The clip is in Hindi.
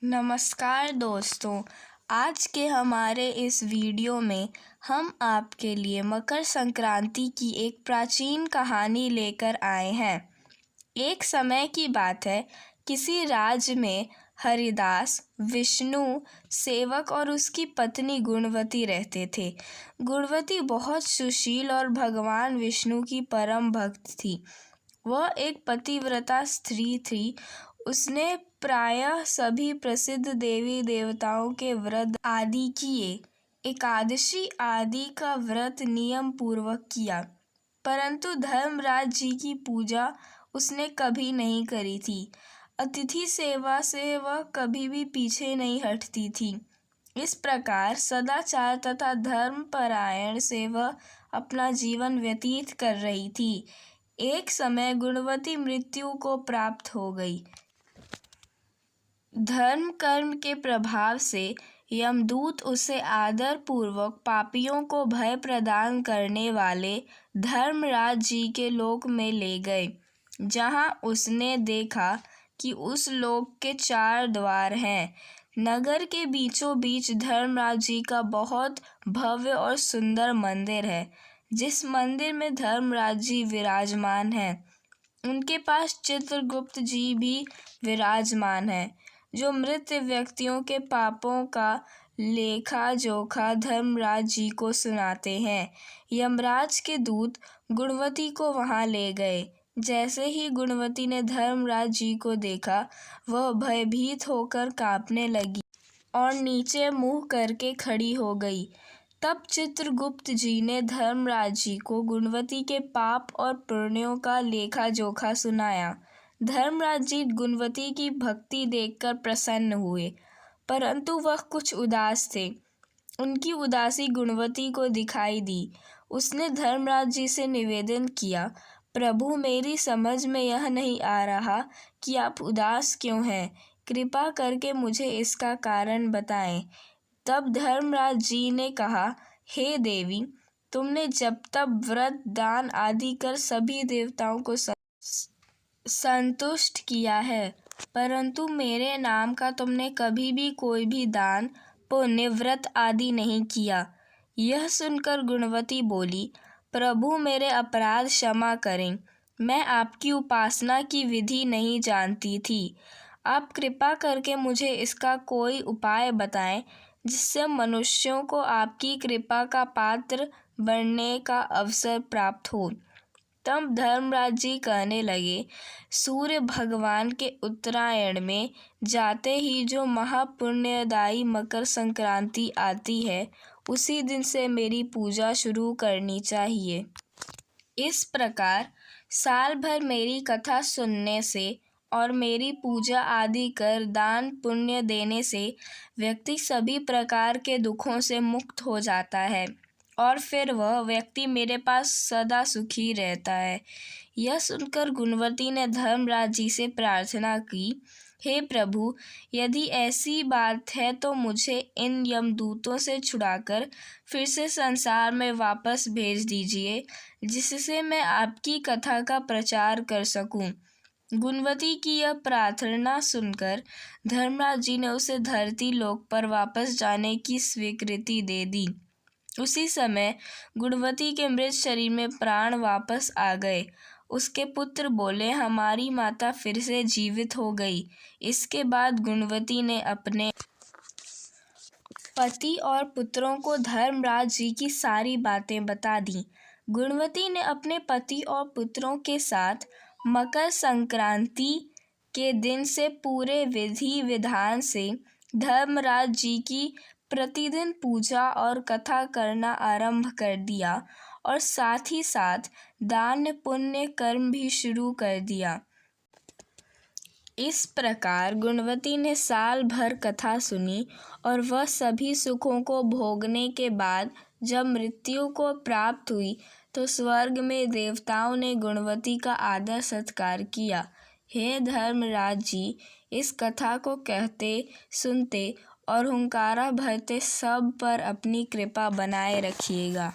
नमस्कार दोस्तों, आज के हमारे इस वीडियो में हम आपके लिए मकर संक्रांति की एक प्राचीन कहानी लेकर आए हैं। एक समय की बात है, किसी राज्य में हरिदास, विष्णु सेवक और उसकी पत्नी गुणवती रहते थे। गुणवती बहुत सुशील और भगवान विष्णु की परम भक्त थी। वह एक पतिव्रता स्त्री थी। उसने प्रायः सभी प्रसिद्ध देवी देवताओं के व्रत आदि किए, एकादशी आदि का व्रत नियम पूर्वक किया, परंतु धर्मराज जी की पूजा उसने कभी नहीं करी थी। अतिथि सेवा से वह कभी भी पीछे नहीं हटती थी। इस प्रकार सदाचार तथा धर्मपरायण से वह अपना जीवन व्यतीत कर रही थी। एक समय गुणवती मृत्यु को प्राप्त हो गई। धर्म कर्म के प्रभाव से यमदूत उसे आदर पूर्वक पापियों को भय प्रदान करने वाले धर्मराज जी के लोक में ले गए, जहां उसने देखा कि उस लोक के 4 द्वार हैं। नगर के बीचों बीच धर्मराज जी का बहुत भव्य और सुंदर मंदिर है। जिस मंदिर में धर्मराज जी विराजमान हैं, उनके पास चित्रगुप्त जी भी विराजमान हैं, जो मृत व्यक्तियों के पापों का लेखा जोखा धर्मराज जी को सुनाते हैं। यमराज के दूत गुणवती को वहां ले गए। जैसे ही गुणवती ने धर्मराज जी को देखा, वह भयभीत होकर कांपने लगी और नीचे मुंह करके खड़ी हो गई। तब चित्रगुप्त जी ने धर्मराज जी को गुणवती के पाप और पुण्यों का लेखा जोखा सुनाया। धर्मराज जी गुणवती की भक्ति देखकर प्रसन्न हुए, परंतु वह कुछ उदास थे। उनकी उदासी गुणवती को दिखाई दी। उसने धर्मराज जी से निवेदन किया, प्रभु, मेरी समझ में यह नहीं आ रहा कि आप उदास क्यों हैं। कृपा करके मुझे इसका कारण बताएं। तब धर्मराज जी ने कहा, हे देवी, तुमने जब तब व्रत दान आदि कर सभी देवताओं को संतुष्ट किया है, परंतु मेरे नाम का तुमने कभी भी कोई भी दान पुण्य व्रत आदि नहीं किया। यह सुनकर गुणवती बोली, प्रभु, मेरे अपराध क्षमा करें। मैं आपकी उपासना की विधि नहीं जानती थी। आप कृपा करके मुझे इसका कोई उपाय बताएं, जिससे मनुष्यों को आपकी कृपा का पात्र बनने का अवसर प्राप्त हो। तब धर्मराज जी कहने लगे, सूर्य भगवान के उत्तरायण में जाते ही जो महापुण्यदायी मकर संक्रांति आती है, उसी दिन से मेरी पूजा शुरू करनी चाहिए। इस प्रकार साल भर मेरी कथा सुनने से और मेरी पूजा आदि कर दान पुण्य देने से व्यक्ति सभी प्रकार के दुखों से मुक्त हो जाता है और फिर वह व्यक्ति मेरे पास सदा सुखी रहता है। यह सुनकर गुणवती ने धर्मराज जी से प्रार्थना की, हे प्रभु, यदि ऐसी बात है तो मुझे इन यमदूतों से छुड़ाकर फिर से संसार में वापस भेज दीजिए, जिससे मैं आपकी कथा का प्रचार कर सकूं। गुणवती की यह प्रार्थना सुनकर धर्मराज जी ने उसे धरती लोक पर वापस जाने की स्वीकृति दे दी। उसी समय गुणवती के मृत शरीर में प्राण वापस आ गए। उसके पुत्र बोले, हमारी माता फिर से जीवित हो गई। इसके बाद गुणवती ने अपने पति और पुत्रों को धर्मराज जी की सारी बातें बता दी। गुणवती ने अपने पति और पुत्रों के साथ मकर संक्रांति के दिन से पूरे विधि विधान से धर्मराज जी की प्रतिदिन पूजा और कथा करना आरंभ कर दिया और साथ ही साथ दान पुण्य कर्म भी शुरू कर दिया। इस प्रकार गुणवती ने साल भर कथा सुनी और वह सभी सुखों को भोगने के बाद जब मृत्यु को प्राप्त हुई, तो स्वर्ग में देवताओं ने गुणवती का आदर सत्कार किया। हे धर्मराज जी, इस कथा को कहते, सुनते और हुंकारा भरते सब पर अपनी कृपा बनाए रखिएगा।